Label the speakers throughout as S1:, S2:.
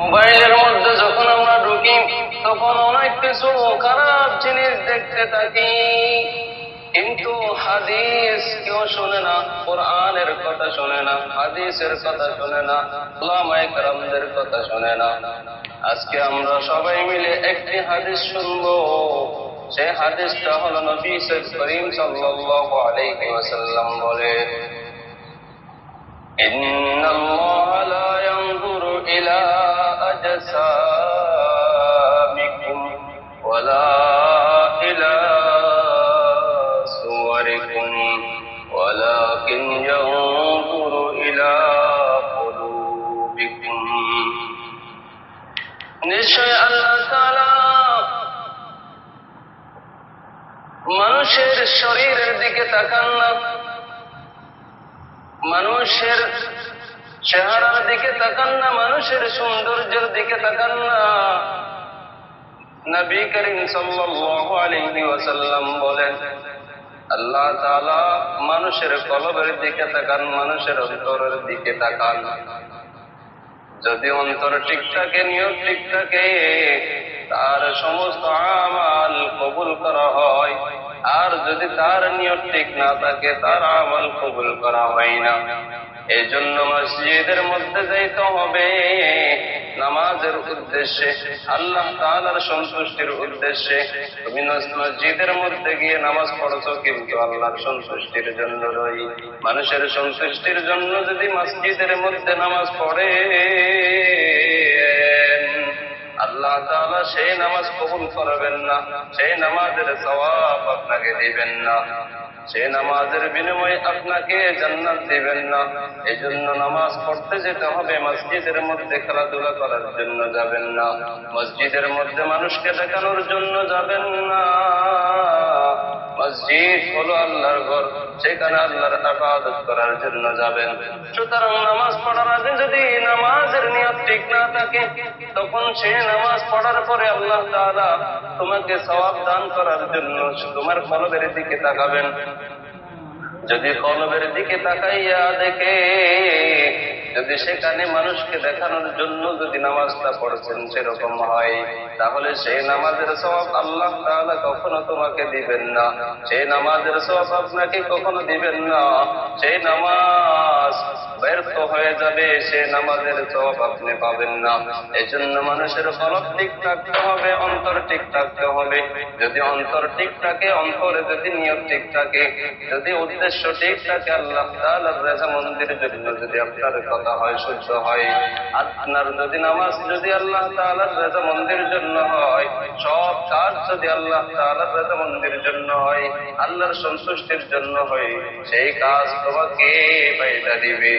S1: মোবাইলের মধ্যে যখন আমরা ঢুকি তখন অনেক কিছু খারাপ জিনিস দেখতে থাকি, কিন্তু হাদিস কেউ শোনে না, কোরআনের কথা শোনে না, হাদিসের কথা শোনে না, উলামায়ে কেরামদের কথা শোনে না। আজকে আমরা সবাই মিলে একটি হাদিস শুনবো। সেই হাদিসটা হলো নবী করিম সাল্লাল্লাহু আলাইহি ওয়াসাল্লাম বলেন, ইন্নাল্লাহা লা ইয়ানজুরু ইলা আজসামিকুম ওয়ালা ইলা সুওয়ারিকুম ওয়ালাকিন ইয়ানজুরু ইলা কুলুবিকুম। নিশ্চয় আল্লাহ তাআলা মানুষের শরীরের দিকে তাকান না, মানুষের চেহারার দিকে তাকান না, মানুষের সৌন্দর্যের দিকে তাকান না। নবী করিম সাল্লাল্লাহু আলাইহি ওয়াসাল্লাম বলেন, আল্লাহ তাআলা মানুষের কলবের দিকে তাকান, মানুষের অন্তরের দিকে তাকান। যদি অন্তর ঠিক থাকে, নিয়ত ঠিক থাকে, তার সমস্ত আমাল কবুল করা হয়। আর যদি তার নিয়ত ঠিক না থাকে, তার আমল কবুল করা হয় না। এই জন্য মসজিদের মধ্যে যাইতে হবে নামাজের উদ্দেশ্যে, আল্লাহ তাআলার সন্তুষ্টির উদ্দেশ্যে। তুমি মসজিদের মধ্যে গিয়ে নামাজ পড়ছো কিন্তু আল্লাহর সন্তুষ্টির জন্য নয়। মানুষের সন্তুষ্টির জন্য যদি মসজিদের মধ্যে নামাজ পড়ে, আল্লাহ তাআলা সেই নামাজ কবুল করবেন না, সেই নামাজের সওয়াব আপনাকে দিবেন না, সেই নামাজের বিনিময়ে আপনাকে জান্নাত দিবেন না। এই জন্য নামাজ পড়তে যেতে হবে, মসজিদের মধ্যে খেলাধুলা করার জন্য যাবেন না, মসজিদের মধ্যে মানুষকে দেখানোর জন্য যাবেন না। মসজিদ হলো আল্লাহর ঘর, সেখানে আল্লাহর ইবাদত করার জন্য যাবেন। সুতরাং নামাজ পড়ার আগে যদি নামাজের নিয়ত ঠিক না থাকে, তখন সে নামাজ পড়ার পরে আল্লাহ তাআলা তোমাকে সওয়াব দান করার জন্য তোমার কলবের দিকে তাকাবেন। যদি কলবের দিকে তাকাইয়া দেখে, যদি সেখানে মানুষকে দেখানোর জন্য যদি নামাজটা পড়ছেন সেরকম হয়, তাহলে সেই নামাজের সওয়াব আল্লাহ তাআলা কখনো তোমাকে দিবেন না, সেই নামাজের সওয়াব আপনাকে কখনো দিবেন না। সেই নামাজ ব্যর্থ হয়ে যাবে, সেই নামাজের সওয়াব আপনি পাবেন না। এজন্য মানুষের কলব ঠিক থাকতে হবে, অন্তর ঠিক থাকতে হবে। যদি অন্তর ঠিক থাকে, অন্তরে যদি নিয়ত ঠিক থাকে, যদি উদ্দেশ্য ঠিক থাকে, আল্লাহ তাআলার রেজামন্দির জন্য যদি আপনার কথা হয়, শুদ্ধ হয়, আপনার যদি নামাজ যদি আল্লাহ তাআলার রেজামন্দির জন্য হয়, সব কাজ যদি আল্লাহ তাআলার রেজামন্দির জন্য হয়, আল্লাহর সন্তুষ্টির জন্য হয়, সেই কাজ তোমাকে পাইটা দিবে।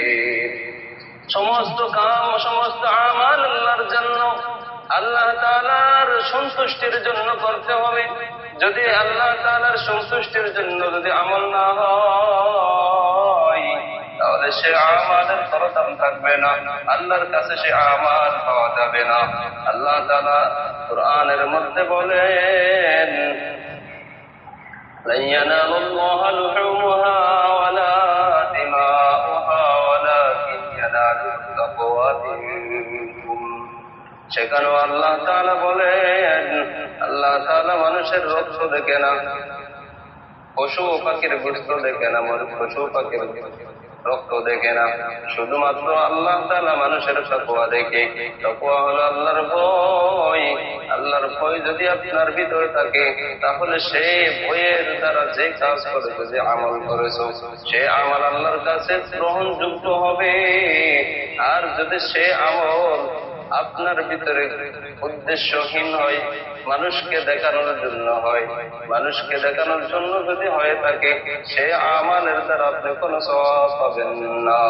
S1: সমস্ত কাম, সমস্ত আমাল আল্লাহর জন্য, আল্লাহ তাআলার সন্তুষ্টির জন্য করতে হবে। যদি আল্লাহ তাআলার সন্তুষ্টির জন্য যদি আমল না হয়, তাহলে সে আমালের কোনো দাম থাকবে না, আল্লাহর কাছে সে আমাল পাওয়া যাবে না। আল্লাহ তাআলা কোরআনের মধ্যে বলেন, لن ينال الله لحومها ولا دماؤها ولكن يناله التقوى منكم। সেখানেও আল্লাহ তাআলা বলেন, আল্লাহ তাআলা মানুষের রক্ত দেখে না, পশু পাখির গোশত দেখে না, পশু পাখির রক্ত দেখে না, শুধুমাত্র আল্লাহ তাআলা মানুষের তাকওয়া দেখে। তাকওয়া হলো আল্লাহর ভয়। আল্লাহর ভয় যদি আপনার ভিতরে থাকে, তাহলে সেই ভয়ের দ্বারা যে কাজ করেছো, যে আমল করেছো, সে আমল আল্লাহর কাছে গ্রহণযোগ্য হবে। আর যদি সে আমল আপনার ভিতরে উদ্দেশ্যহীন হয়, মানুষকে দেখানোর জন্য হয়, মানুষকে দেখানোর জন্য যদি হয়ে থাকে, সে আমালের দ্বারা আপনি কোনো সওয়াব পাবেন না।